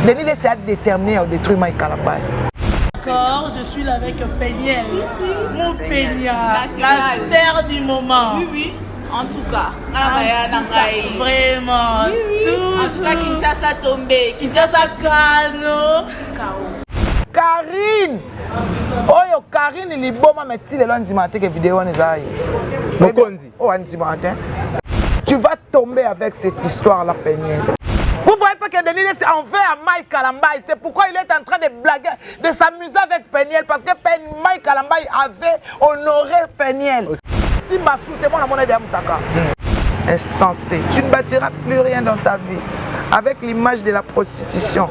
Denis laisse à déterminer à détruire Mike Kalambay. D'accord, je suis là avec Péniel. Mon Péniel, la terre du moment. Oui, oui. En tout cas, vraiment. Oui, oui. En tout cas, Kinshasa tombé. Kinshasa Kano. Karine! Oyo Karine liboma metsi le lundi matin que vidéo on est là. Oh lundi matin. Tu vas tomber avec cette histoire là, Péniel. Vous voyez pas que Denis en veut à Mike Kalambay. C'est pourquoi il est en train de blaguer, de s'amuser avec Péniel. Parce que Mike Kalambay avait honoré Péniel. Si Massou, t'es mon amour de Moutaka. Insensé. Tu ne bâtiras plus rien dans ta vie. Avec l'image de la prostitution.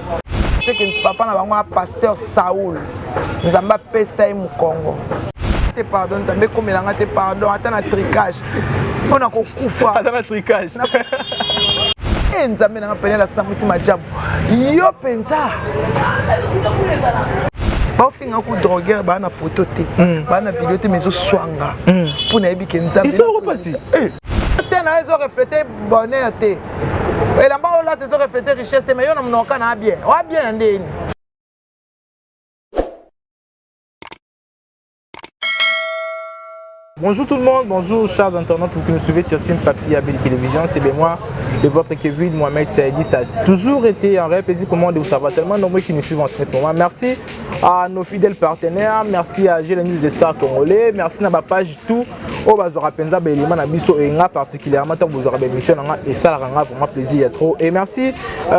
C'est que papa n'a pas un pasteur Saoul. Nous avons pas ça au Congo. Te pardon, nous avons comme il a te pardon. Attends un tricage. On a encore coup. Attends un tricage. Nous avons appelé la Samusi Madjab. Yo pensa. Ba finga ku droguer ba na photo te. Ba na vidéo te mais au swanga. Pour na ebi kenza. Ils sont repassés. Te na ils ont reflété bonheur te. Et là-bas là ils ont reflété richesse te mais yo na mnoka na bien. Wa bien ndeni. Bonjour tout le monde, bonjour chers internautes qui nous suivez sur Team Papi Abel Télévision. C'est bien moi, de votre Kevin Mohamed Saïdi. Ça a toujours été un réel plaisir pour moi de vous savoir tellement nombreux qui nous suivent en ce moment. Merci à nos fidèles partenaires, merci à G, la News des Stars Congolais, merci à ma page tout. Au Bazora Penza, Belima, Nabiso et Nga particulièrement, tant que vous aurez émission et ça rend vraiment plaisir trop. Et merci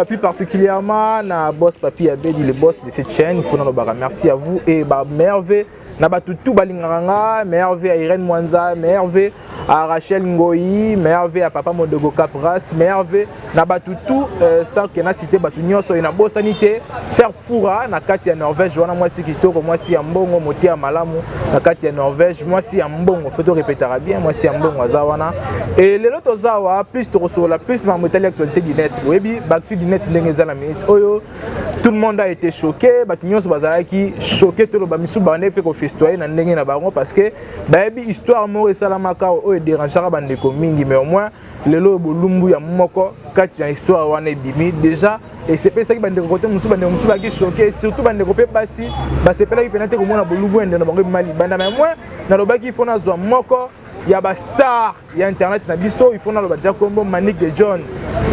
plus particulièrement à Boss Papi Abel, le boss de cette chaîne. Il faut nous bara. Merci à vous et merveille. Nabatutu Balinganga, merveille à Irène Mwanza, merveille à Rachel Ngoyi, merveille à Papa Modogo Capras, merveille Nabatutu sans que na cité Batunyo so na bosanité, Ser Foura na kati ya Norvège, wana moi si kitoko, moi si ambongo moti ya malamu na kati ya Norvège, moi si ambongo faut répéter bien, moi si ambongo azawana. Et les autres zawa plus to resola plus ma motali actualité du net. Webi baktu du net ndenge za la minute. Oyo tout le monde a été choqué, Batunyo so bazalaki choqué tout le bamisu bané pe ko festoyer na ndenge na bango parce que bayebi histoire moko esalamaka oyo dérangeaka bandeko mingi mais au moins lelo bolumbu ya moko kati ya histoire wana ebimi déjà et c'est pesaki bandeko côté musu baki choqué surtout bandeko pe basi basepelaki pena te komona bolumbu ende na bango mali banda mais moi na lobaki il faut na zwa moko ya ba star ya internet na biso il faut na loba déjà kombo Manique de John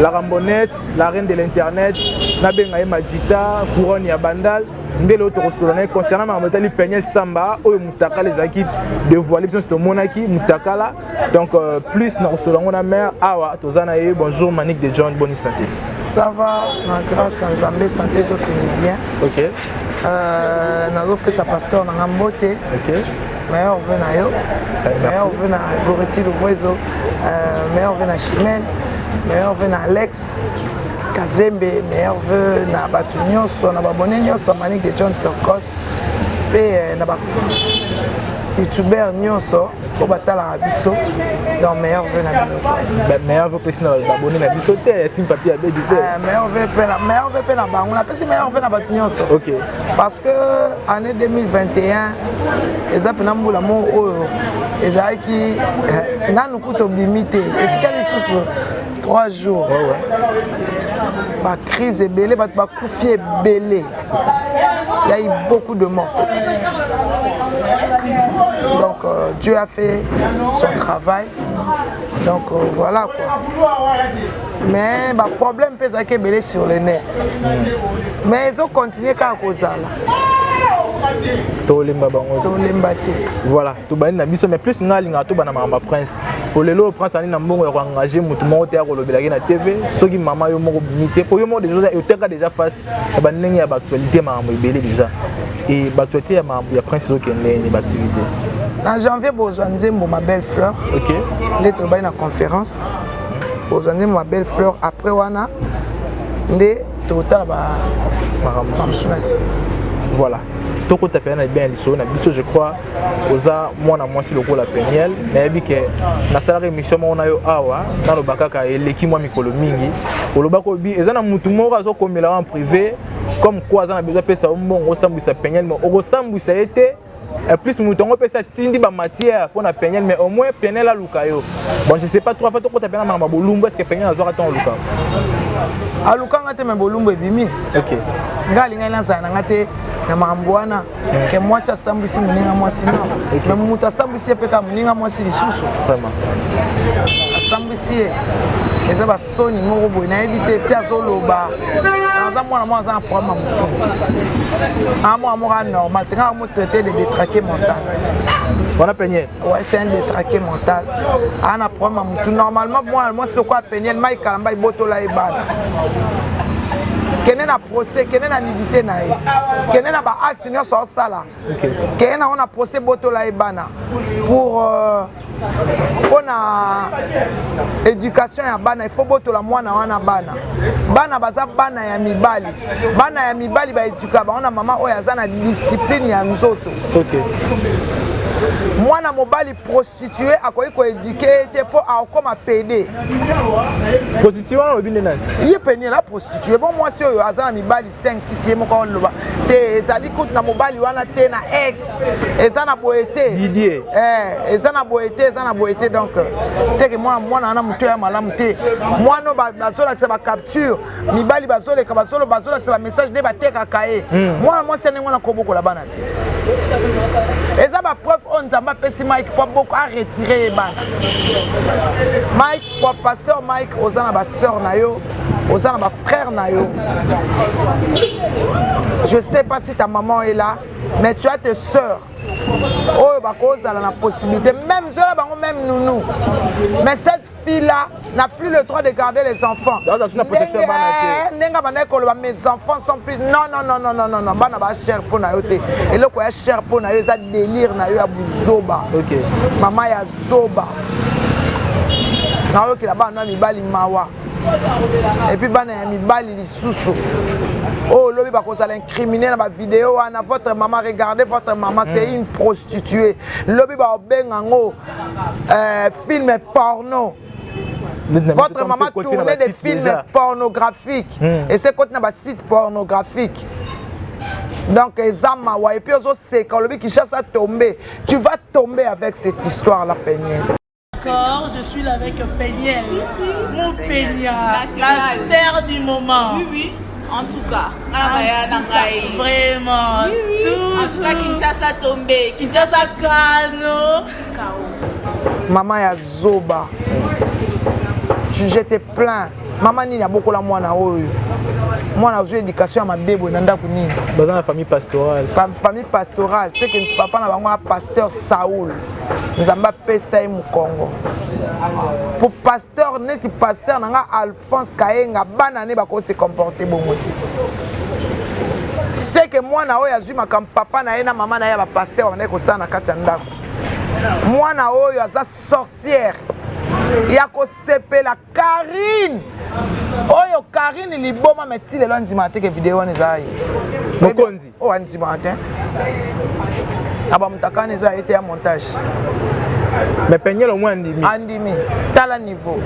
la Rambonnette la reine de l'internet na benga Majita couronne ya Bandal ndelo to resolana concernant ma motali Péniel Samba oyo mutaka les équipes de voiler biso to monaki mutakala donc plus na resolana na mère awa tozana ye bonjour Manique de John bonne santé ça va na grâce à Nzambe santé zo tenir bien OK na zo pesa pasteur na ngambote OK meilleur vœu na yo meilleur vœu na Goreti Lubwezo meilleur vœu na Chimène meilleur vœu na Alex Kazembe, meilleur vœu na batu nyonso na babone nyonso Manique de John Tokos pe na ba youtuber nyonso ko batala biso donc meilleur vœu na biso meilleur vœu pesi na babone na biso te Team Papi Abel du te meilleur vœu pe na bango na pesi meilleur vœu na batu nyonso OK parce que année 2021 ezap na mbula mo oyo ezaki nanu kuto bimite etikali susu 3 jours ma crise est belée, ma couffie est belée. Il y a eu beaucoup de morts. Donc Dieu a fait son travail. Donc voilà quoi. Mais le problème c'est qu'il est belé sur le net. Mais ils ont continué quand cause là. Voilà, tout bani na biso mais plus nga linga to bana mama prince. Pour le prince ani na mbongo ya engager mutu moko te akolobelaki na TV, soki mama yo moko bimité pour yo moko déjà déjà face ba ndenge ya actualité mama ebele déjà. Et ba actualité ya prince zo kende ni activité. En janvier bozwa nzembo ma belle fleur. OK. Ndé to bani na conférence. Bozwa nzembo ma belle fleur après wana ndé to tala ba voilà. Toko tapena bien liso na biso je crois oza mwana mwasi lokola Péniel na yebi ke na salari mission mo na yo awa na lo bakaka eleki mwa mikolo mingi olobako bi eza na mutu moko azo komela en privé comme quoi eza na besoin pesa mbongo osambwisa Péniel mais okosambwisa ete plus mutongo pesa tindi ba matière pour na Péniel mais au moins Péniel a luka yo bon je sais pas trop fa toko tapena na bolumbu est-ce que Péniel azwa tant luka alukanga te me bolumbu ebimi. OK. Ngali ngai lanza na ngate na mamboana ke mwasi asambisi muninga mwasi na. Me mutu asambisi pe ka muninga mwasi lisusu. Vraiment. Asambisi eza ba soni moko boy na éviter ti azoloba. Dans moi moi ça prend ma moto. À moi normal, tu as traité de détraqué mental. On a peigné. Ouais, c'est un détraqué mental. On a prend ma moto. Normalement moi c'est quoi peigner Mike Kalamba boto la ebana. Kene na procès, kene na nudité na ye. Kene na ba acte nyo so sala. OK. Kene on a procès boto la ebana pour on a éducation ya bana, il faut boto la mwana wana bana. Bana baza bana ya mibali. Bana ya mibali ba éduka ba on a maman oyo azana discipline ya nzoto. OK. Mwana mobali prostitué akoyi ko éduquer te po akoma PD. Prostitué on obine nani? Ye peni la prostitué. Bon moi si oyo azana mibali 5 6 ye moko loba. Te ezali kut na mobali wana te na ex. Ezana boete. Didier. Ezana boete donc c'est que moi na muto ya malamu te. Moi no bazola que ba capture mibali bazole ka bazolo que ba message de ba teka kae. Moi c'est ngwana ko boko la bana te. Eza ba preuve on Nzamba pesi Mike pour beaucoup à retirer bana. Mike pour pasteur Mike ozana ba sœur na yo, ozana ba frère na yo. Je sais pas si ta maman est là, mais tu as tes sœurs. Oh, bah, cause à la possibilité, même Zola, même nounou. Mais cette fille-là n'a plus le droit de garder les enfants. Mes enfants sont plus. Non. Bana ba cher pour na yote. Et le quoi cher pour na yo, ça délire na yo à Zoba. OK. Maman ya Zoba. Na yo qui là-bas na mibali mawa. Et puis bana ya mibali lisusu. Oh, l'homme va causer l'incriminer dans ma vidéo. Votre maman, regardez votre maman, c'est une prostituée. L'homme va bengango film porno. Votre maman tournait des films pornographiques. Et c'est quand on a un site pornographique. Donc, et puis c'est quand le qui chasse à tomber, tu vas tomber avec cette histoire-là, Péniel. D'accord, je suis là avec Péniel. Mon Péniel, la terre du moment. Oui. En tout cas, vraiment. Oui. En tout cas, Kinshasa tombé. Kinshasa Kano. Maman ya Zoba. Je te plains. Maman ni na beaucoup la mwana oyo. Moi na éducation à ma bébé nanda kuni. Dans la famille pastorale. Famille pastorale, c'est que papa na bango pasteur Saoul. Nous avons pesa mu Congo. Pour pasteur neti pasteur nanga Alphonse Kayenga banane bako se comporter bongo. C'est que moi na oyo azui makam papa na ye na maman na ye ba pasteur ba neko sana kati ndako. Moi na oyo aza sorcière. Ya ko sepela Karine. Oyo Karine liboma meti le lundi matin que vidéo on ezai. Mokonzi. Oh lundi matin. Aba mutakane za été à montage. Mais Péniel au moins andimi. Andimi. Tala niveau.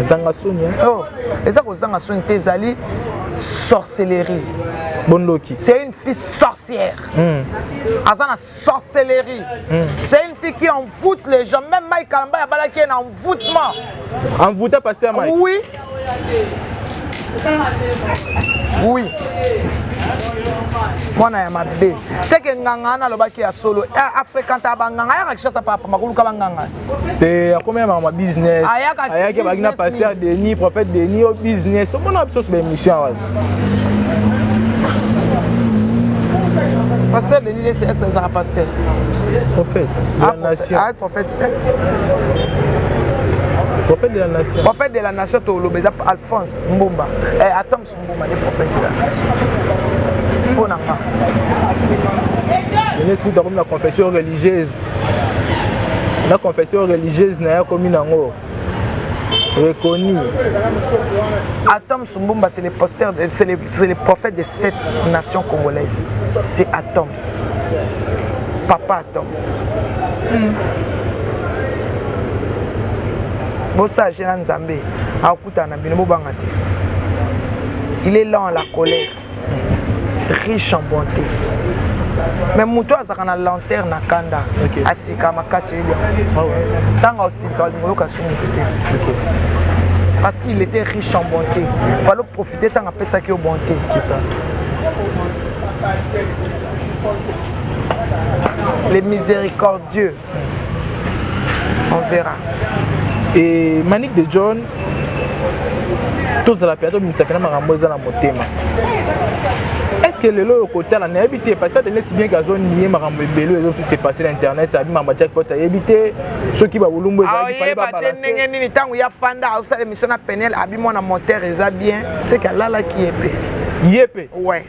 Zanga Sonia. Oh, eza ko zanga Sonia tezali sorcellerie. Bonloki. C'est une fille sorcière. Azana sorcellerie. C'est une fille qui envoûte les gens. Même Mike Kalamba ya bala qui est en envoûtement. Envoûté pasteur Mike. Oui. Oui. Mwana ya mabe. C'est que nganga na lobaki ya solo. Africain ta banganga ya kishasa papa makulu ka banganga. Te a combien ma business. Ayaka bagina pasteur Denis, prophète Denis au business. Tout mon absence de mission. Pasteur Denis c'est un pasteur. Prophète de la nation. Ah, prophète. Prophète de la nation. Prophète de la nation, Alphonse Mbumba. Atoms Mbumba, le prophète de la nation. Bonanga. Je suis dans la confession religieuse. La confession religieuse n'a pas commis en reconnu. Atoms Mbumba, c'est les prophètes de cette nation congolaise. C'est Atoms. Papa Atoms. Bossa Génan Nzambé, il est lent à la colère, riche en bonté. Mais Mouto a une lanterne à Kanda, Asika Makasi. Tant aussi, quand il y a Parce qu'il était riche en bonté. Il fallait profiter tant après ça qui est bonté. C'est ça. Les miséricordieux. On verra. Et Manique de John, tous à la période où nous sommes dans mon thème. Est-ce que le côté là n'a habité parce que ça si bien gazon nié marambo belé et s'est passé l'internet ça a mis ma jackpot ça a habité ceux qui va ulumbo ça il fallait pas balancer nini tango ya fanda ça l'émission na penel abi mon moteur ça bien c'est que là qui est épais yépé ouais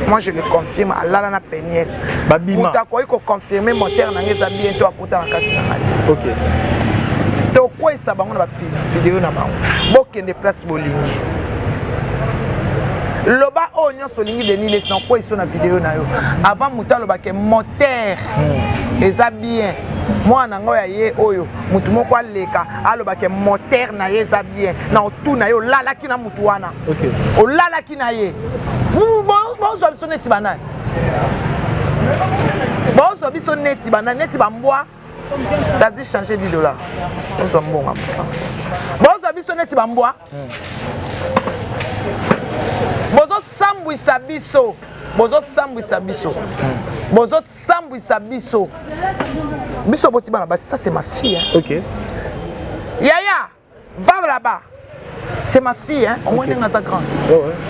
moi je le confirme là na penel babima tu as quoi confirmer moteur na ngeza bien to akota na kati na ngai OK to quoi ça bango na vidéo na bango bokende place bolingi loba onyo solingi deni les non quoi ils sont na vidéo na yo avant muta loba ke moteur eza bien moi na ngoya ye oyo mutu moko aleka aloba ke moteur na ye eza bien na otu na yo lala ki na mutu wana OK o lala ki na ye vous bon so biso neti banana bon so biso neti banana neti bambwa t'as dit changer $10 on so bon transport bon so biso neti bambwa bozo sambwisa biso bozo sambwisa biso bozo sambwisa biso biso boti bana basi ça c'est ma fille hein. OK Yaya va là-bas c'est ma fille hein on est dans sa grande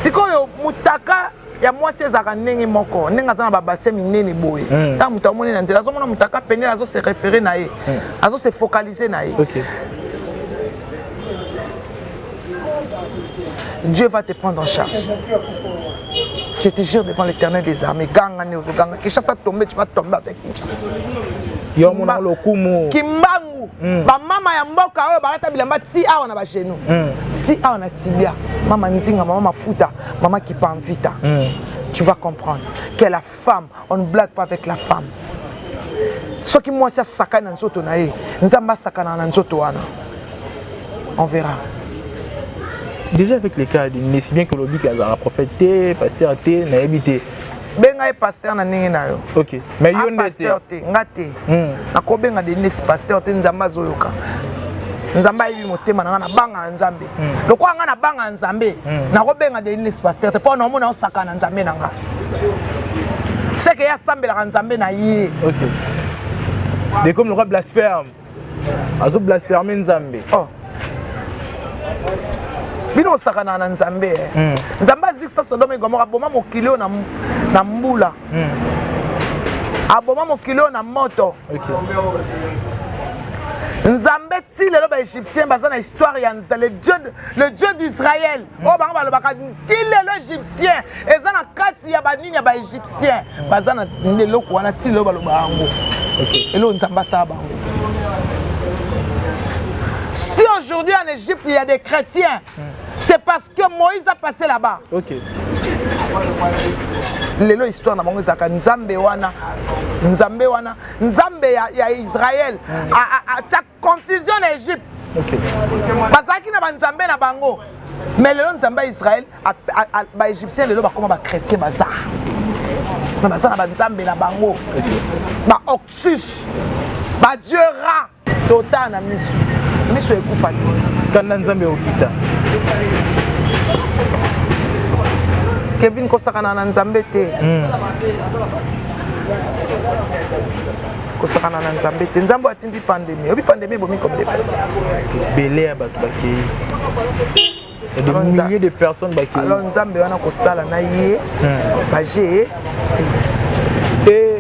c'est quoi mutaka ya moi c'est zaka ndenge moko ndenge za na ba bassin minene boye ta muta moni na nzela zo mona mutaka penel azo se référer na ye azo se focaliser na ye OK Dieu va te prendre en charge. Je te jure devant l'Éternel des armées, Ganga Neozo Ganga, Kinshasa tombe, tu vas tomber avec Kinshasa. Yo mon lokumu. Kimbangu. Ba mama ya mboka oyo balata bilamba ti awa na ba chez nous. Ti awa na tibia. Mama nzinga, mama mafuta, mama qui pas en vita. Tu vas comprendre que la femme, on ne blague pas avec la femme. Ce qui moi c'est sakana nzoto na ye, nzamba sakana na nzoto wana. On verra. Déjà avec les cas, il est si bien que le but a prophété, pasteur té, n'a habité. Benga e pasteur na ndenge na yo. OK. Mais yo pasteur té, ngate. Na ko benga de nesi pasteur té nzamba zoyoka. Nzamba yibi motema na banga nzambe. Loko anga na banga nzambe, na ko benga de nesi pasteur té po na mona osaka na nzambe na nga. C'est que ya sambela nzambe na ye. OK. De comme le roi blasphème. Azo blasphémer nzambe. Oh. Bino sakana na nzambe nzambe azikisa Sodome Gomora boma mokilo na mbula aboma mokilo na moto nzambe ti lelo ba égyptien baza na histoire ya le Dieu d'Israël o bango balobaka ti lelo égyptien eza na kati ya banini ya ba égyptien baza na ndeloko wana ti lelo baloba yango elo nzambe sa bango. Si aujourd'hui en Égypte il y a des chrétiens, c'est parce que Moïse a passé là-bas. OK. Lelo histoire na bango zaka nzambe wana nzambe ya Israël a confusion en Égypte. OK. Bazaki na banzambe na bango. Mais lelo nzambe Israël ba égyptien lelo ba koma ba chrétien baza. Na baza na banzambe na bango. Ba Oxus, ba Dieu Ra, total na misu. Miso ekufa kana nzambe okita Kevin kosakana na nzambe te kosakana na nzambe te nzambe atindi pandémie obi pandémie bomi comme des personnes belé ya bato bakei et des milliers de personnes bakei alors nzambe wana kosala na ye baje et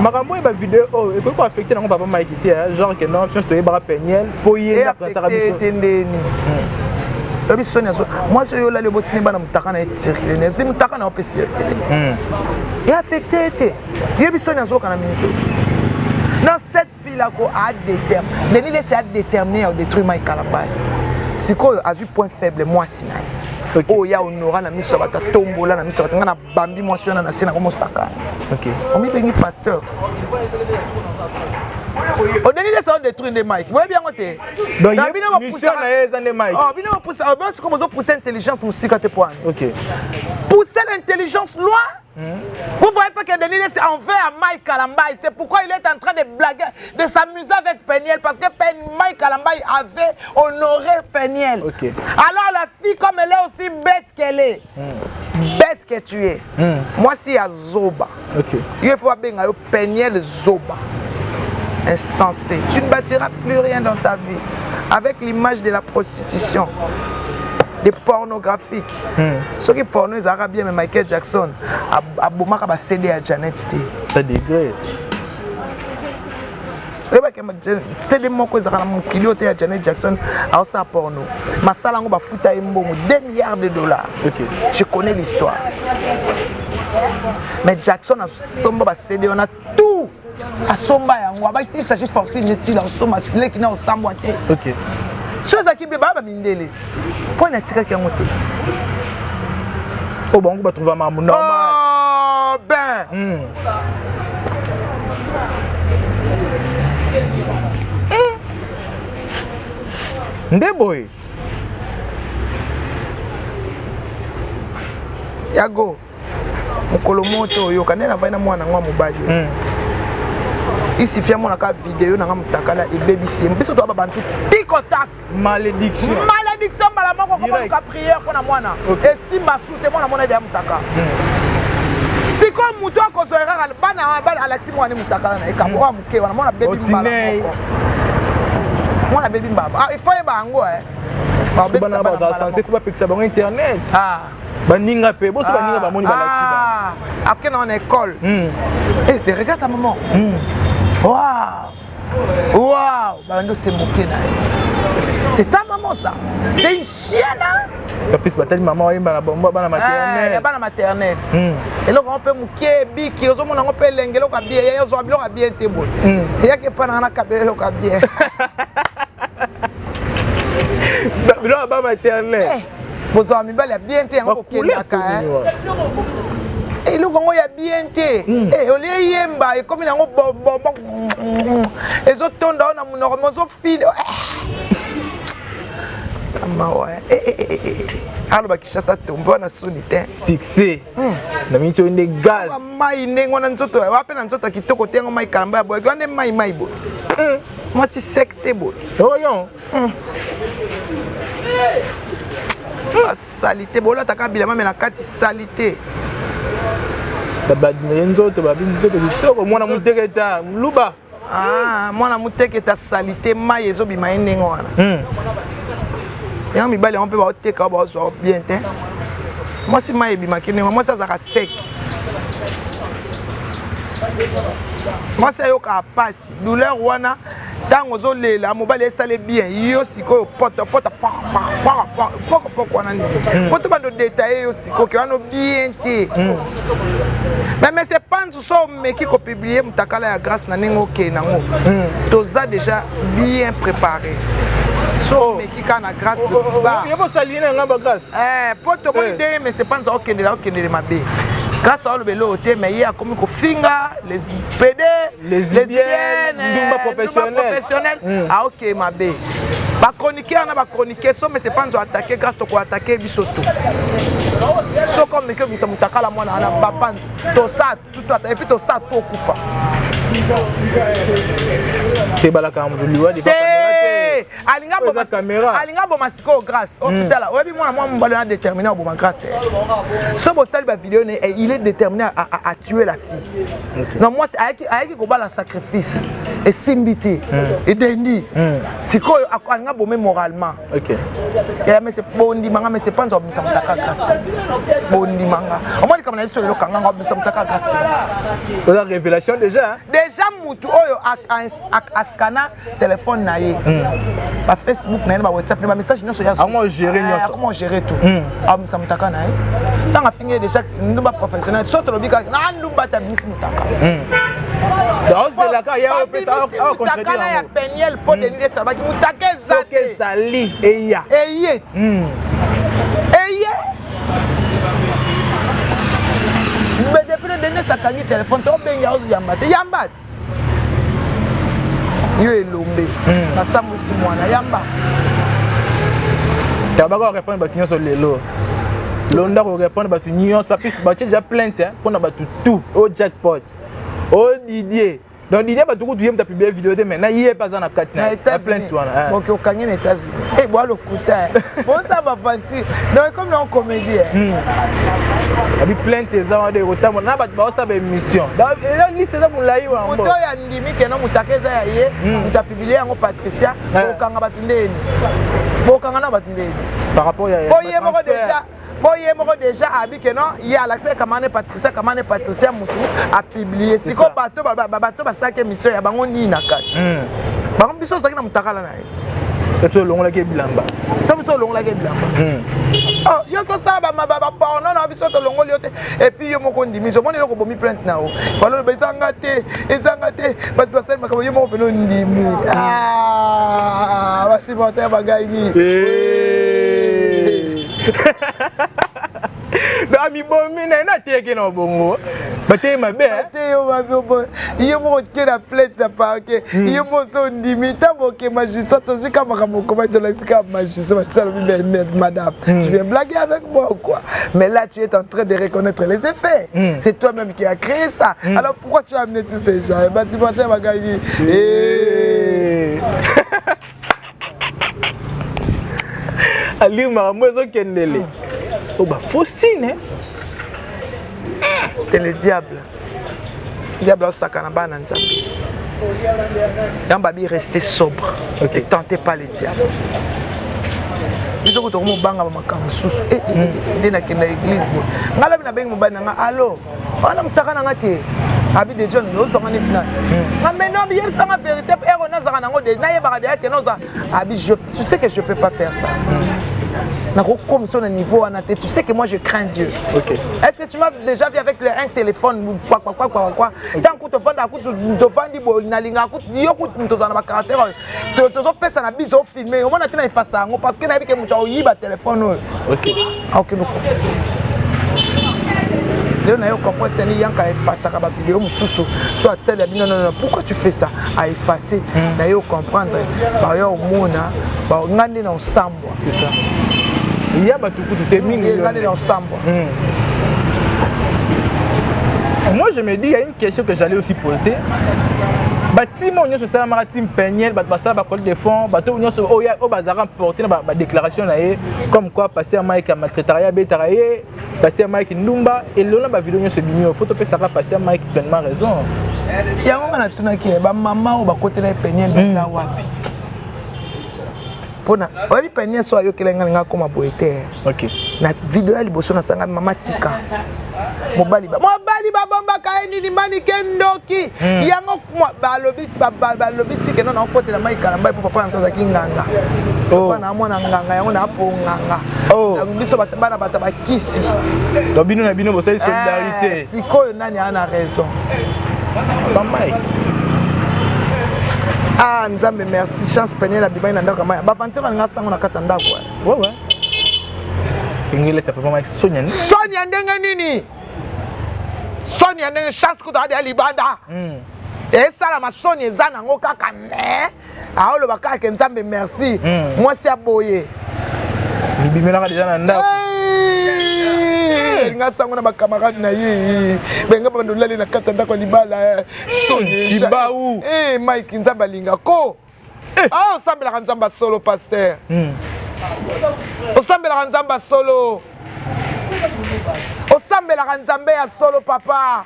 makambo ba vidéo oh et pourquoi affecter nango papa Mike té genre que non je te bara pegnel poyer na présenter biso tendeni obi sonia so moi so yo la le botini bana mutaka na circuler ne zimu taka na opesi et affecté té yebi sonia so kana minute dans cette fille là ko a déterminé Denis laisse a déterminé à détruire Mike Kalabay sikoyo a vu point faible moi sinai oh ya honora na miso bata tombola na miso bata ngana bambi moi sona na sina comme saka. OK on mi bengi pasteur on Denis laisse a détruire des Mike vous bien côté donc mission na yeza les Mike oh bino pousser bien comme zo pousser intelligence musika te point. OK Pousser l'intelligence intelligence loin. Vous voyez pas que Denis est envers à Mike Kalambaye. C'est pourquoi il est en train de blaguer, de s'amuser avec Peniel. Parce que Mike Kalambaye avait honoré Peniel. Okay. Alors la fille, comme elle est aussi bête qu'elle est, bête que tu es, moi si à Zoba, il faut bien Peniel Zoba. Insensé. Tu ne bâtiras plus rien dans ta vie. Avec l'image de la prostitution. Des pornographiques. Ceux qui porno les arabes mais Michael Jackson a bomaka ba CD à Janet T. Ça degré. CD moko ezaka na mokili ote ya Janet Jackson a sa porno. Masala ngo ba futa mbongo 2 milliards de dollars. OK. Je connais l'histoire. Mais Jackson a somba ba CD on a tout. A somba yango ba ici s'agit fortune ici là on somba leki na osambwa te. OK. Chose qui beba ba mindele. Pour na tika ki ngote. Oh bon, on va trouver un normal. Oh ben. Ndeboy. Yago. Mokolo moto yo kanena vaina mwana ngwa mobali. Ici fier mon ka vidéo na mutakala e baby sim. Biso to ba bantu tikotak. Malédiction. Malédiction malama ko ko ka prière pour na mwana. Et si masute mwana mwana de mutaka. Si comme muto ko zoera bana bana Alexis mwana mutakala na ekabo wa muke wana mwana baby mbala. Mwana baby mbaba. Ah il faut yeba ngo Ba baby mbaba ça censé faut pas piquer ça sur internet. Ah. Baninga pe boso baninga ba moni ba Ah. Après dans l'école. Et tu regardes ta maman. Waouh! Waouh! Bando c'est moqué là. C'est ta maman ça. C'est une chienne hein? La plus bataille maman est bana bomba bana maternelle. Eh bana maternelle. Et là on peut moquer biki ozo mona on peut lengelo ka bien ya zo abilo ka bien te bon. Et ya ke pa na kabelo ka bien. Là ba maternelle. Bozo ami bala bien te yango ko kelaka hein. Et le Congo y a bien été. Et au lieu yemba et comme il a un bon les autres tombent dans mon normal so fine. Ah ouais. Alors ba kishasa tombe na sunité. Succès. Na mincho inde gaz. Mai nengo na nzoto wa pe na nzoto kitoko tengo mai kalamba boy. Gwande mai bo. Moi si secte bo. Voyons. Salité bo là ta kabila mais na kati salité. Nzoto babinzoto kitoko mwana muteketa luba. Ah, mwana muteketa salité mai ezobima enengo wana. Ya mibali on peut ba oteka ba zo bien te. Moi si mai ebima kinengo moi ça zaka sec. Moi ça yo ka passe douleur wana tango zo lela mobali esale bien yo siko poto poko wana ni. Poto bando détailler yo siko ke wana bien te. Mais c'est pas tout ça mais qui ko publier mutakala ya grâce na ningo ke nango. Toza déjà bien préparé. So mais qui kana grâce ba. Yo bo salir na ngaba grâce. Poto boni de mais c'est pas ça okende la okende mabe. Grâce à l'obélo, mais il y a comme Kofinga, les PD, les lesbiennes, Dumba professionnel. Ah ok, ma bé. Ba chroniquer, on a ba chroniquer, mais c'est pas nous attaquer grâce à attaquer bisoto. So comme que vous sommes attaquer la moine, on a baban, tout ça, tout ça, et puis tout ça, tout coupa. C'est balaka amdouliwa di alinga bo masiko grâce hôpital oyebi moi mbalo na déterminé bo grâce so botal ba vidéo il est déterminé à tuer la fille. Non moi ayaki ko bala sacrifice et simbité et dendi siko alinga bo même moralement. OK. Et mais c'est bondi manga mais c'est pas nzo bisa mutaka grâce. Bondi manga. Au moins comme na biso le kanga ngo bisa mutaka grâce. La révélation déjà. Déjà mutu oyo askana téléphone na ye. Ba Facebook na ba WhatsApp na message nyonso ya. Comment gérer nyonso? Comment gérer tout? Amisa mutaka na ye. Tanga fingi déjà ndumba professionnel. Soto lobika na ndumba ta bisi mutaka. Donc c'est la cas ya opesa a mutaka na ya Peniel pour denir ça ba ki mutaka ezate. Ezali eya. Eye. Eye. Mais depuis le dernier ça kangi téléphone to benga ozu yamba. Yo elombe basamwisi mwana yamba tabaka répondre ba kinyo so lelo L'onda ko répondre ba tu nion ça puis ba déjà plainte hein pour na ba tout au jackpot. Au Didier. Donc Didier ba tout tu ta publier vidéo de maintenant il est pas dans la carte na plainte wana. Donc au Kenya États-Unis. Eh bois le couteau. Bon ça va partir. Donc comme un comédien. Abi plainte ça de retard na ba ça ba émission. Donc liste ça pour laï wa. Moto ya ndimi ke no mutakeza ya ye, muta publier ngo Patricia ko kanga batundeni. Bo kanga na batundeni. Par rapport à Boye moko déjà Boye moko déjà abi que non, il y a l'accès Kamane Patricia mutu a publié. Si ko bato ba saka émission ya bango ni na kati. Bango biso saki na mutakala na ye. Toto longola ke bilamba. Toto longola ke bilamba. Oh, yo ko saba mababa porno na biso to longoli yote et puis yo moko ndimi so moni loko bomi plainte na o. Falo be ezanga te, bato basali makabo yo moko peno ndimi. Ah, basi bonté bagayi. Da mi bomi na teke na bongo. Bate mabe. Bate yo mabe. Yo mo ke na plainte na parquet. Yo mo so ndimi tambo ke magistrat to zika makamo comment de la zika magistrat ça madame. Tu viens blaguer avec moi ou quoi? Mais là tu es en train de reconnaître les effets. C'est toi-même qui as créé ça. Alors pourquoi tu as amené tous ces gens? Bah tu pensais bagayi. Ali mamozo kendele. Oh bah faussine hein. C'est le diable. Le diable a sakana bana nzambe. Yambabi restez sobre. Et tentez pas le diable. Biso ko to mo banga ba makambo susu. Ndena kenda église bo. Ngala bina bengi mo bana nga allo. Wana mutaka na ngate. Abi de John no zo ngani tina. Mais non, bien ça la vérité et on a ça nango de na yeba de que non ça. Abi tu sais que je peux pas faire ça. Comme sur le niveau en athée, tu sais que moi je crains Dieu. Okay. Est-ce que tu m'as déjà vu avec un téléphone quoi tant que tu fais un coup de vandi bo na linga coup yo coup tu as un caractère tu as fait na biso filmer au moins na tina face ça parce que na bi que muta oyiba téléphone. OK. OK nous. Léon a compris que tu as effacé la vidéo, soit tel non, pourquoi tu fais ça? À effacer, d'ailleurs comprendre, c'est ça. Il y a tout ensemble. Moi je me dis, il y a une question que j'allais aussi poser. Bâtiment union sociale maritime Peniel, ça va coller des fonds, bateau union au bazar porter la déclaration comme quoi passer à Mike à maltraitariat bétaraillé, passer à Mike Ndumba et le long vidéo union se bimio, faut que ça va passer à Mike pleinement raison. Il y a un moment qui est maman ou côté de Peniel dans wapi. Pona, wapi Peniel soit yo kelenga comme poété. OK. Na vidéo elle bosso na sanga mama tika. Mobali bomba kaeni ni mani kendoki yango balobiti ke non côté la mai kalamba pour papa na ki nganga papa na mwana nganga yango na po nganga biso bana bata bakisi do bino na bino bosali solidarité sikoyo nani ana raison bamai nzambe merci chance Peniel la bibai na ndako mai ba pantera nga sango na kata ndako ouais ingile ta papa mai Sonia ndenga nini Sonia ndenge chance ko da libanda et ça la Sonia zana ngo kaka me aolo baka ke nzambe merci moi si aboye bibimela déjà na ndako nga sango na bakamarade na ye benga bandolali na kata ndako libala Sonia Kibau Mike nzambe linga ko ensemble la nzamba solo pasteur ensemble la nzamba solo osambelaka nzambe ya solo papa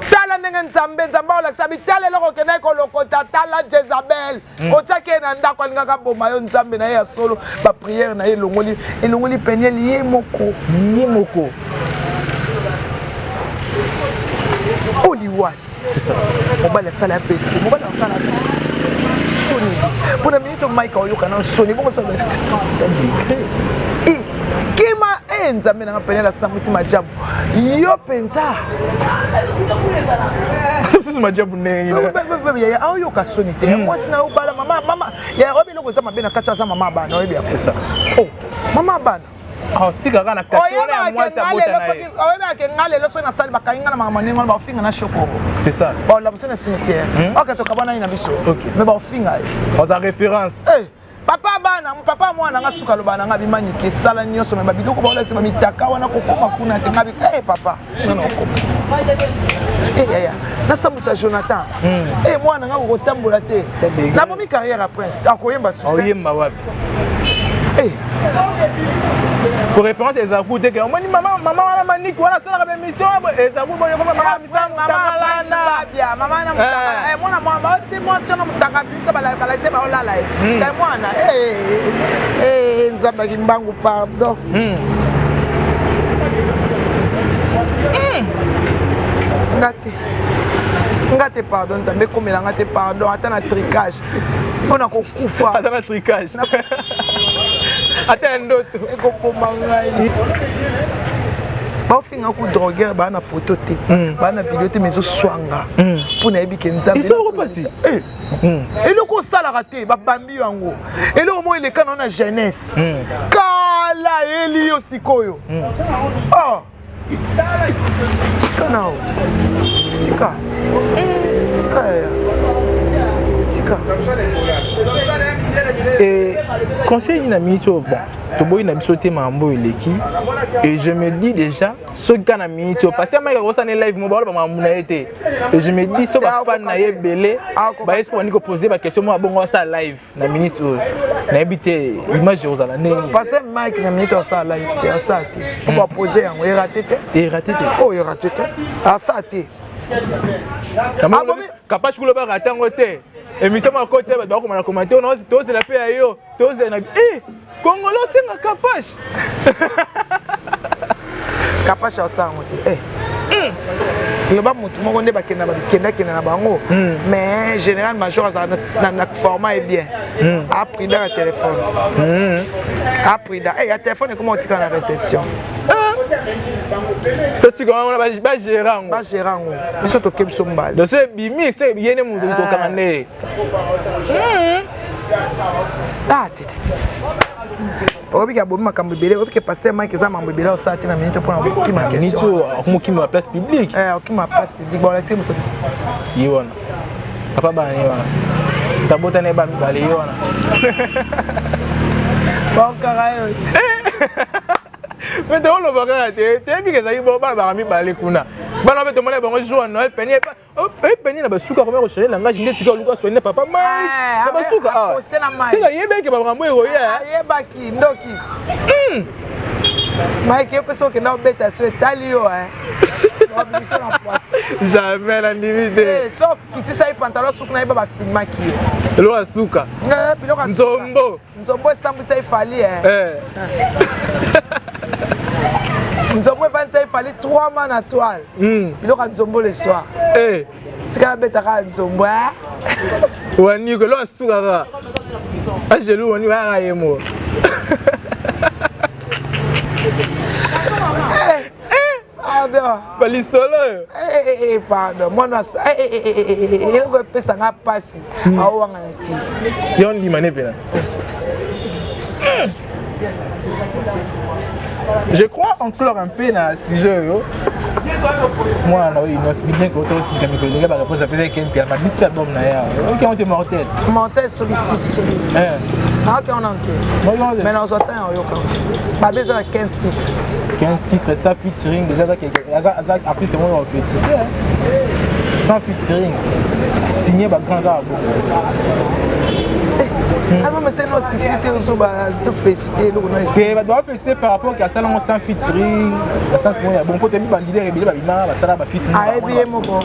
tala ndenge nzambe olakisa bitala eloko okendaki kolokota tala Jezabel otiaki ye na ndako alingaka boma yo nzambe na ye ya solo bapriere na ye elongoli Peniel ye moko oliwat c'est ça mobali asala ya pese mobali asala ya pese soni mpona minute maika oyoka na soni bongo kima nzambe na Peniel asambwisi majabu yo penza asambwisi majabu ndenge ya aoyoka soni te mwasi na obala mama ya oyebi eloko eza mabe na kati aza mama abana oyebi ya c'est ça mama abana tikaka na kati wana ya mwasi abota na ye oyebake nga lelo soki nasali bakangi nga na makambo ndenge wana baofinga na shokoro c'est ça baolamusi na cimetière oke tokabana ye na biso mais baofinga ye oza référence papa moi nanga suka loba nanga bimani ke sala nyoso me babiloko ba olakisa mitaka wana kokoma kuna te ngabi papa non ya na sambusa Jonathan moi nanga kotambola te na bomi carrière après akoyemba susa oyemba wapi pour référence Ezakou te que maman wana maniki wana sala ka émission Ezakou boyo ko maman misanga tamalana bien maman na mutaka mwana mama te moi sio na mutaka bisa bala te ba olala te mwana nzamba kimbangu pardon ngate pardon nzambe komela ngate pardon ata na tricage mpona kokufa ata na tricage ata ndoto ekopoma ngai baofinga ku drogueur baa na photo te baa na video te mais ezoswanga mpona yebi ke nzambe esolokopasi eloko osalaka te babambi yango eloko mo eleka nao na jeunesse kala eli yo sikoyo sika nao sika et conseil na minute bon to boy na bisoté mambo eleki et je me dis déjà ce gars na minute parce que moi quand on est live mo ba ba mamuna été et je me dis so ba fan na yebele ba est-ce qu'on ko poser ba question moi bon ça live na minute na habité image ozala ne parce que Mike na minute ça live te ça te on va poser en raté te oh raté te ça te capable de le rater en côté émission ma côté ba ko na commenter on ose la paix yo ose na Congolo c'est ma capache capache ça ngote le ba mutu moko nde bakenda ba kenda na bango mais général major na format est bien a pris dans le téléphone a pris dans ya téléphone comment on tika na réception Toti on ba gérant mais surtout que biso mbali donc c'est bimi c'est yene mu ko kamane obi ka bomi makambo belé obi ke passer Mike za mambo belé osati na minute pour ki ma question minute okomo ma place publique ki ma place publique ba la timu ça yona papa ba ni wana tabota ne ba mi bale yona ba karayo mais on le voit te bi ke za yibo ba mi bale kuna bana beto mole bango jour Noël penier penier na basuka ko me ko changer langage ndeti ka luka soigner papa mai na basuka singa yebe ke ba ngambo ego ya yebaki ndoki Mike yo peso ke na beta so etalio jamais la limite so kiti sai pantalon suku na yeba ba filma ki lo asuka biloko nzombo sambu sai fali nzombo evanta ifali 3 mois na toile biloko nzombo le soir tika beta ka nzombo wani ko lo asuka ka ajelu wani wa yemo bali solo pardon mwana eloko epesa nga pasi awanga na ti yo ndima ne pena je crois encore un peu dans ce sujet. Moi, non, c'est bien que aussi, quand je me pose la question, je me dis que c'est bon. Ok, on est mortel. Mortel sur ici. Ah, ok, on a enquête. Mais on s'entend en yoka. Bah, besoin de 15 titres. 15 titres, ça featuring. Déjà, les artistes, on fait citer. Sans featuring. Signé par grand gars. Ah mais c'est nos cité aussi tout féliciter nous c'est va doit féliciter par rapport à ça on sans featuring ça c'est bon côté bi bandile rebelle ba bima ba sala ba featuring ah bien moko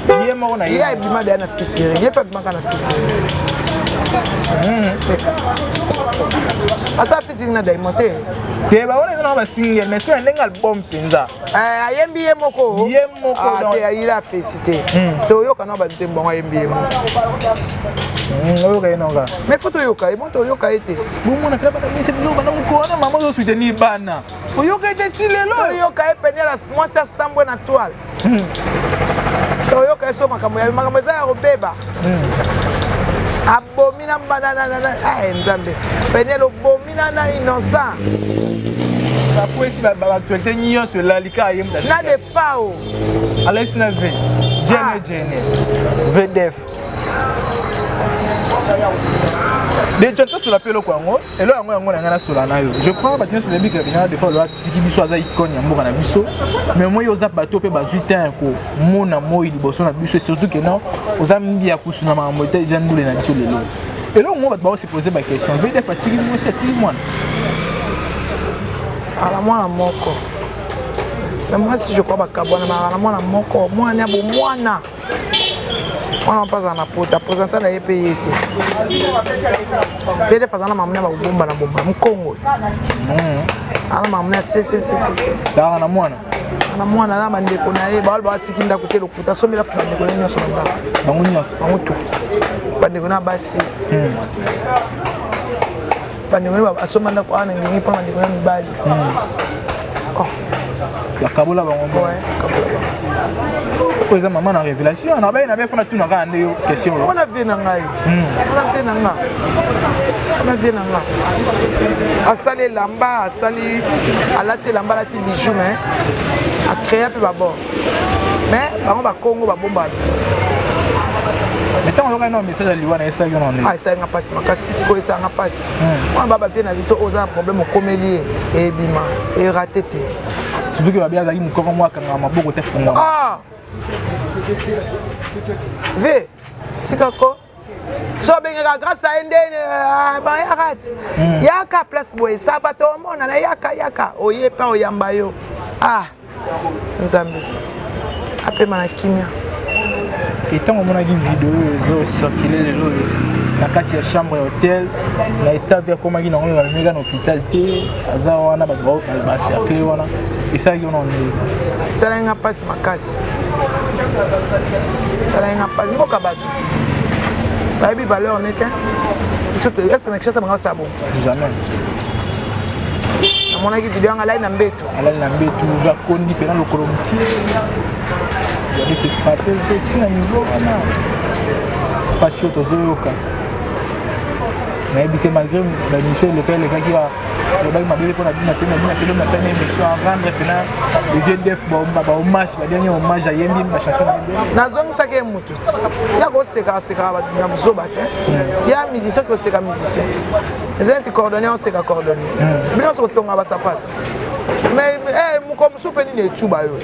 na il y a bima na featuring il y a pas bima na featuring asa featuring na diamonte te ba wona na ba single mais est-ce que un album pinza ayembi yemoko donc il a félicité to yoka na ba nzembo ayembi yemoko mais photo yoka et monto yoka été bon na kaba mais c'est nous bana ko na maman zo soutenir bana yoka été tilelo yoka e penir la moi ça sambo na toile to yoka so makambo ya makambo za ya robeba abomina banana nzambe penelo bomina na innocent après si la actualité nyo sur la lika yem na de pao Alex Nave Jenny VDF des gens sur la pelo kwango et là yango na ngana sur la nayo je crois ba sur les bics bien des fois là tiki biso aza icône ya mboka na biso mais moi yoza bato pe ba 8 ans ko mona moi liboso na biso surtout que non oza mbi ya kusuna ma moté jandule na biso lelo et là moi ba se poser ba question veut des fatigues moi c'est moi ala mwana moko mais moi si je crois ba kabona ma ala mwana moko mwana bo mwana on pas en apota présenter la payé pede fazana mamuna ba bomba na bomba mkongo ala mamuna c'est dara na mwana na bandeko na ye ba ba tikinda ko telo kuta somela fa bandeko na nyoso na bango nyoso bango to bandeko na basi bandeko ba asomanda ko ana ngi pa bandeko na mibali la kabola bango ouais kabola poser maman na révélation na ba na fona tout na ka ande question on a vu na ngai asali lamba asali alati lamba alati bijou mais a créé pe babo mais bango ba Congo ba bomba mais tant on a un message à liwa na esa yo non ah ça nga passe makati ko esa nga passe on ba bien na biso oza problème au comédie et bima et ratété surtout que ba bien azali mukoko mwa kanga maboko te funga ah ve sikako so bengaka grâce à ndene ba yakat yaka place boy ça va to mona na yaka oye pa oyamba yo ah nzambe apema na kimia et tant on a une vidéo zo circuler les lots na kati ya chambre hôtel na état vers comment ils ont mis dans hôpital té aza wana ba cercle wana et ça ils ont ça n'a pas si makasi ça n'a pas ngo kabatu ba bi valeur on était surtout est-ce que ça m'a ça bon jamais na mona ki vidéo ngala na mbeto va kondi pena le kolomti il y a des frappés petit à niveau pas sûr tozoyoka mais bien malgré la mission locale les gars qui va le bail m'a pour la dîner na faire une mission en rendre pena le GDF ba hommage ba dernier hommage à Yembi ma chanson na zong sake mutu ya ko seka ba na mzoba te ya musicien ko seka musicien les enti coordonner on seka coordonner mais on se tonga ba sapato mais mukomsu pe ni echuba yo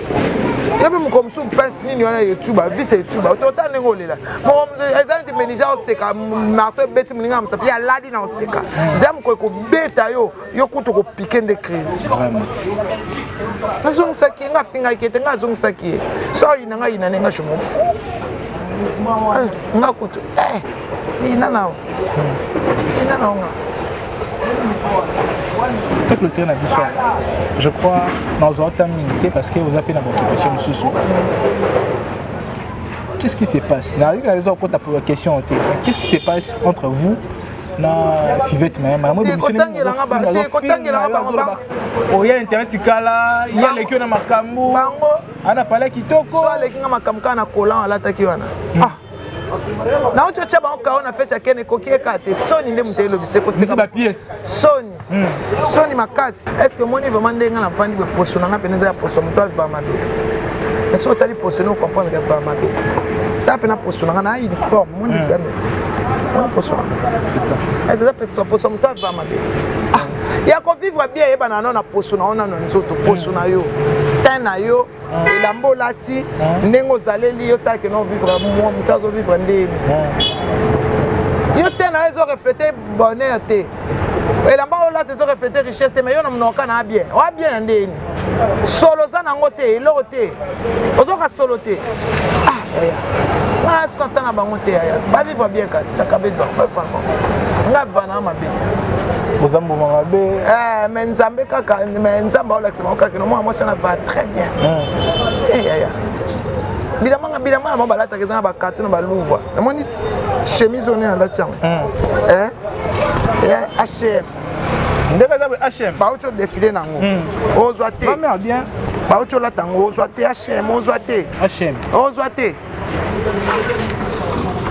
yebi mukomsu pense nini wana echuba vise echuba to ndenge olela mo ezanti menija oseka marto beti muninga msapi ya ladi na oseka zam ko beta yo kutu ko piquer de crise vraiment nazong saki nga finga kete nga zong saki so ina nga shumofu nga kutu ina nao je crois dans votre minute parce que vous avez la motivation sous. Qu'est-ce qui se passe? Qu'est-ce qui se passe entre vous na Fivette Mayama? Il y a internet kala, il y a les na makambo. Ana pala kitoko. So les makambo kana kolan ala takiwana. Na ocho chaba okaona feta kene kokieka te soni nde mutelo biseko c'est ba pièce soni makasi est-ce que moni vraiment ndenga na vandi be posona nga peneza ya poso muto va mabe est-ce que tali posona comprendre que va mabe ta pena posona nga na uniforme moni dame on posona c'est ça est-ce que poso muto va mabe ya ko vivre bien e bana na posona ona no nzoto posona yo tana yo elambo lati ndengo zaleli yo ta que non vivre moi mutazo vivre ndeni yo tena ezo refléter bonheur te elamba lati ezo refléter richesse te mais yo na mnoka na bien wa bien ndeni solo za nango te eloko te ozo ka solo te ah ça tana bango te ya ba vivre bien kasi ta kabeza ba nga vana mabe Bozambo mabe mais nzambe kaka mais nzamba ola kama kaka no moi ça va très bien Évidemment, on va la taquer dans la carton, on va l'ouvrir. On dit chemise on est dans le temps. H&M. H&M. Bah autre défilé dans le. Ozoate. Maman bien. Bah autre là tango. Ozoate H&M. Ozoate. H&M. Ozoate.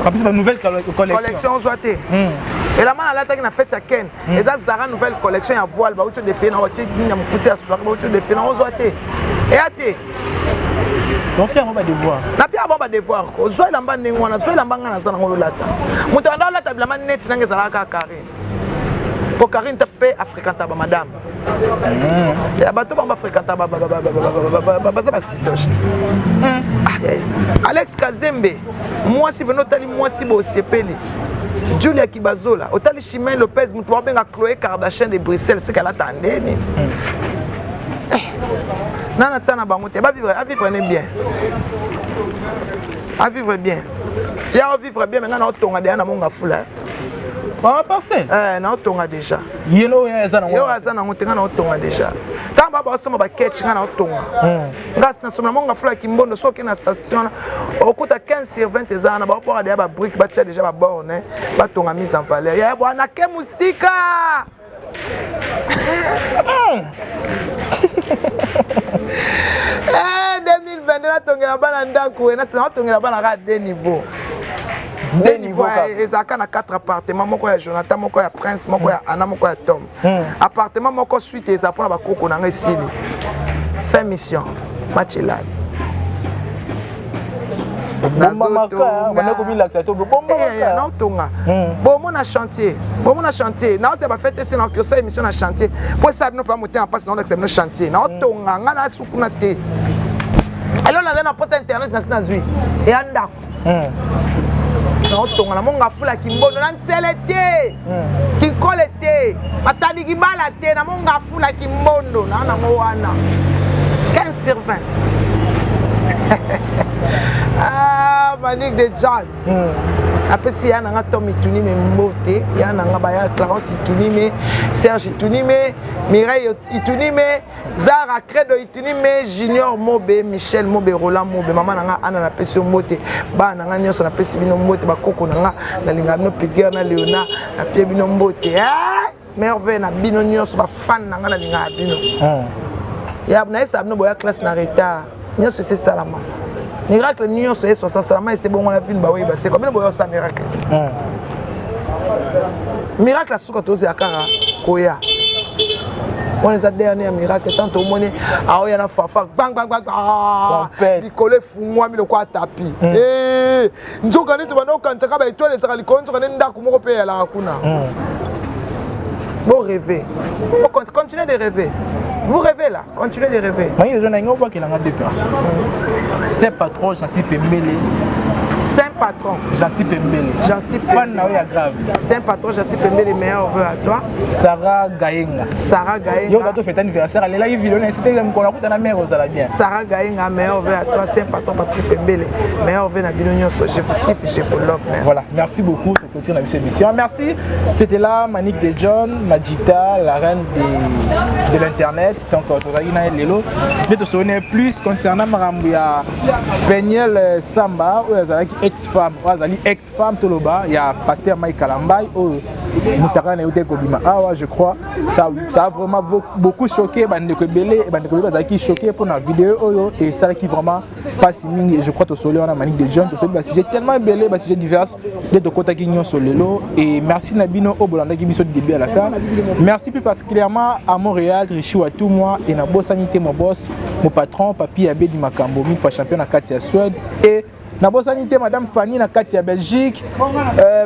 En plus, la nouvelle collection. Ozoate. Et la main à l'attaque n'a fait à Ken. Et ça, Zara nouvelle collection à voile. Bah autre défilé dans le. Bah autre défilé dans le. Ozoate. Et à Donc, il y a un devoir. Na pia ba devoir ko zo elamba ndenge wana zo elamba ngana sana ngolo lata muto anda lata bilama net nange zala ka Karine po Karine tape africain ba madame ya bato ba africain ba ba sitosh Alex Kazembe moi si beno tali moi si bo sepeli Julia Kibazola otali Chimène Lopez muto ba benga Chloé Kardashian de Bruxelles c'est qu'elle attendait ni nana tana bango te ba vivre bien à vivre bien. Si on vivre bien, maintenant on tombe déjà dans mon gafula. On va passer. Non, on tombe déjà. Yellow est à Yo azana on tombe déjà. Tant baba somo ba ketch kana on tombe. Grâce na somo mon gafula kimbondo soki na station. Okuta 15/20 ezana ba pour aller ba brique ba tia déjà ba borne. Ba tonga mise en valeur. Ya bwana ke musika. 2022 na tongela bana ndako na tongela bana ka deux niveaux. Deux niveaux ezaka na 4 appartements moko ya Jonathan moko ya Prince moko ya Anna moko ya Tom. Appartement moko suite eza pona ba koko na ngesili. Fin mission. Machelal. Bon na chantier na on va faire tester na que ça émission na chantier pour ça nous pas monter en place dans le chantier na tonga ngana sukuna te alors na poste internet na sinazui et anda na tonga na monga fula kimbono na nselete kinkolete matali kibala te na monga fula kimbondo na wana 15/20 ah Manique de John après si yana nga Tom Itunime Mbote yana nga baya Clarence Itunime Serge Itunime Mireille Itunime Zara Credo Itunime Junior Mobe Michel Mobe Roland Mobe mama nanga ana na pesi Mbote ba nanga nyonso na pesi bino Mbote ba koko nanga na linga no Piguer na Léona na pie bino Mbote merveille na bino nyonso ba fan nanga na linga bino ya na esa bino boya classe na retard nyonso c'est ça la maman. Miracle Nyon c'est 60 salama et c'est bon on a vu une baoui c'est combien de ça miracle. Miracle la souka tose akara koya. On les a derniers miracles tant au monnaie ah il y a la fafa bang bang bang Nicolas fou moi mi le quoi tapis. Eh nzoka ni to bano kantaka ba étoile ça likon nzoka ni ndako moko pe ya la kuna. Bon rêver. Bon continuez de rêver. Vous rêvez là, continuez de rêver. Mais les gens n'ont pas qu'il y a deux personnes. C'est patron, j'en suis Pembele. Saint patron. J'en suis Pembele. J'en suis grave. Saint patron, j'en suis Pembele, meilleur vœu à toi. Sarah Gayenga. Sarah Gayenga. Yo gâteau fait anniversaire, elle est là, il vit le c'était comme la route dans la mer aux bien. Sarah Gayenga, meilleur vœu à toi. Saint patron, Patrick Pembele. Meilleur vœu à Bilognon, je vous kiffe, je vous love. Voilà, merci beaucoup pour continuer la émission. Merci. C'était là Manique de John, Magita, la reine de l'internet. Donc, Lelo. Je vais te souvenir plus concernant Marambouya Peniel Samba, où elle est ex-femme, ex-femme Toloba, il y a pasteur Mike Kalambay, je crois. Ça a vraiment beaucoup choqué, choqué pour la vidéo et ça qui vraiment passe et je crois que Solé on a Manique de John, j'ai tellement belé, j'ai divers de côté qui sont sur l'élo et merci Nabino au Bolanda qui sont début à la fin. Merci plus particulièrement à Montréal, Richou à tout moi et na boss sanité mon boss, mon patron, Papi Abedi Makambo, 1000 fois champion à Katia Suède et na bosanité madame Fanny na Katia Belgique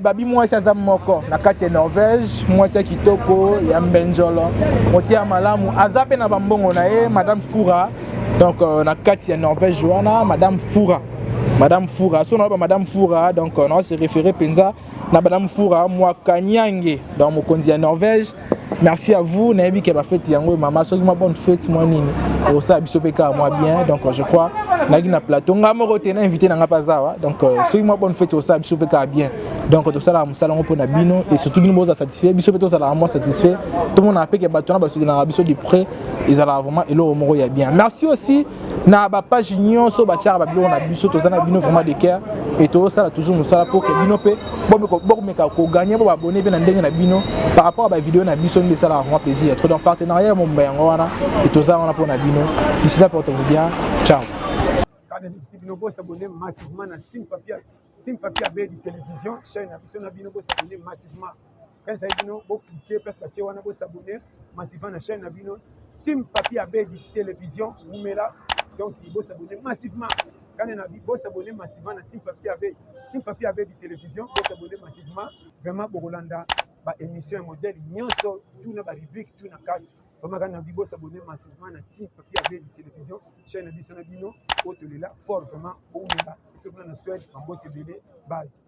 babi moi c'est Azam Moko na Katia Norvège moi c'est Kitoko ya Benjolo motia malamu azape na bambongo na e madame Foura donc na Katia Norvège Joana madame Foura son nom madame Foura donc on s'est référé penza na madame Foura moi Kanyange dans mon konzi à Norvège. Merci à vous, Nabi qui a fait Yango maman, soyez ma bonne fête, moi nini. Au ça, bisopeka moi bien, donc je crois. Nagi na plateau, nga mo rotena invité na ngapazawa, donc soyez ma bonne fête au ça, bisopeka bien. Donc tout ça là, mon salon pour Nabino et surtout nous sommes satisfaits, bisopeka ça là moi satisfait. Tout le monde a fait que bateau na baso na rabiso du près, ils allaient vraiment et l'eau moro ya bien. Merci aussi na ba page union so ba char ba bilo na biso to na bino vraiment de cœur et tout ça là toujours nous ça pour que bino pe bon meka ko gagner pour abonner bien ndenge na bino par rapport à ba vidéo na biso ça là vraiment plaisir. Trop dans partenariat mon bayango wana et tout ça on a pour na bino. D'ici là portez-vous bien. Ciao. Si vous vous abonnez massivement à Team Papi Abedi télévision, chaîne na bino vous abonnez massivement. Quand ça bino vous cliquez parce que vous abonnez massivement à chaîne na bino Team Papi Abedi télévision, vous mettez là Donc il faut s'abonner massivement. Quand on a dit faut s'abonner massivement à Team Papi avec de télévision, faut s'abonner massivement. Vraiment Bogolanda, bah émission modèle, nyonso, tout na ba rubrique, tout na cadre. Vraiment quand on a dit faut s'abonner massivement à Team Papi avec de télévision, chaîne Bisona Bino, autolela fort vraiment, on est là. Tout le monde souhaite un beau TBD base.